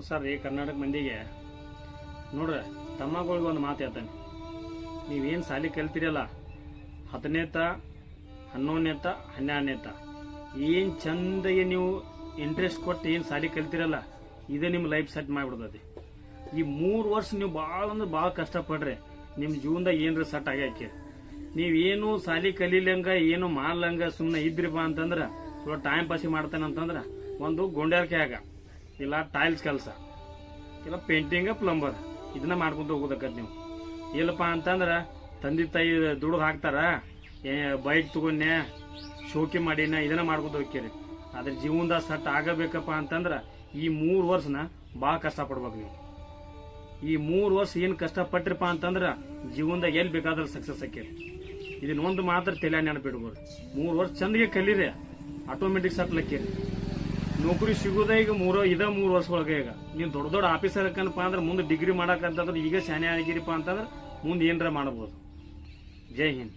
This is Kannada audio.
ನಮಸ್ಕಾರ ರೀ ಕರ್ನಾಟಕ ಮಂದಿಗೆ. ನೋಡ್ರಿ ತಮ್ಮಗಳಿಗೆ ಒಂದು ಮಾತು ಹೇಳ್ತಾನೆ. ನೀವೇನು ಸಾಲಿ ಕಲ್ತಿರಲ್ಲ 10ನೇತ 11ನೇತ 12ನೇತ ಏನು ಚಂದಾಗಿ ನೀವು ಇಂಟ್ರೆಸ್ಟ್ ಕೊಟ್ಟು ಏನು ಸಾಲಿ ಕಲ್ತಿರಲ್ಲ ಇದೇ ನಿಮ್ಮ ಲೈಫ್ ಸೆಟ್ ಮಾಡಿಬಿಡ್ತದೆ. ಈ 3 ವರ್ಷ ನೀವು ಭಾಳ ಅಂದ್ರೆ ಭಾಳ ಕಷ್ಟಪಡ್ರಿ ನಿಮ್ಮ ಜೀವನದಾಗ ಏನ್ರಿ ಸೆಟ್ ಆಗ್ಯಾಕೆ. ನೀವೇನು ಸಾಲಿ ಕಲೀಲಂಗ ಏನು ಮಾಡ್ಲಂಗ ಸುಮ್ಮನೆ ಇದ್ರಿಪ್ಪ ಅಂತಂದ್ರೆ ಸ್ವಲ್ಪ ಟೈಮ್ ಪಾಸಿಂಗ್ ಮಾಡ್ತಾನೆ ಅಂತಂದ್ರೆ ಒಂದು ಗೊಂಡ್ಯಾರಿಕೆ ಆಗ ಇಲ್ಲ ಟೈಲ್ಸ್ ಕೆಲಸ ಇಲ್ಲ ಪೇಂಟಿಂಗ್ ಪ್ಲಂಬರ್ ಇದನ್ನ ಮಾಡ್ಕೊಂತ ಹೋಗೋದಕ್ಕದ್ ನೀವು. ಇಲ್ಲಪ್ಪ ಅಂತಂದ್ರೆ ತಂದೆ ತಾಯಿ ದುಡ್ಡು ಹಾಕ್ತಾರ ಬೈಕ್ ತಗೊಂಡೆ ಶೋಕಿ ಮಾಡಿನ ಇದನ್ನ ಮಾಡ್ಕೊಂತ ಹೋಗ್ತೀರಿ. ಆದ್ರೆ ಜೀವನದಾಗ ಸೆಟ್ ಆಗಬೇಕಪ್ಪ ಅಂತಂದ್ರೆ ಈ 3 ವರ್ಷನ ಭಾಳ ಕಷ್ಟಪಡ್ಬೇಕು ನೀವು. ಈ 3 ವರ್ಷ ಏನು ಕಷ್ಟಪಟ್ರಿಪ್ಪ ಅಂತಂದ್ರೆ ಜೀವನದಾಗ ಎಲ್ಲಿ ಬೇಕಾದ್ರೆ ಸಕ್ಸಸ್ ಆಕೇರಿ. ಇದನ್ನ ಒಂದು ಮಾತ್ರ ತಲೆ ನೆನಪಿಡ್ಬೋದು. 3 ವರ್ಷ ಚಂದಗೆ ಕಲೀರಿ ಆಟೋಮೆಟಿಕ್ ಸೆಟ್ಲ್ ಆಕೇರಿ. ನೌಕರಿ ಸಿಗೋದೇ ಈಗ 3 ವರ್ಷದೊಳಗೆ. ಈಗ ನೀವು ದೊಡ್ಡ ದೊಡ್ಡ ಆಫೀಸರ್ ಹಾಕನಪ್ಪ ಅಂದ್ರೆ ಮುಂದೆ ಡಿಗ್ರಿ ಮಾಡಕಂತಂದ್ರೆ ಈಗ ಶಾನೆ ಆಗಿರಿಪ್ಪ ಅಂತಂದ್ರೆ ಮುಂದೆ ಏನರ ಮಾಡಬಹುದು. ಜೈ ಹಿಂದ್.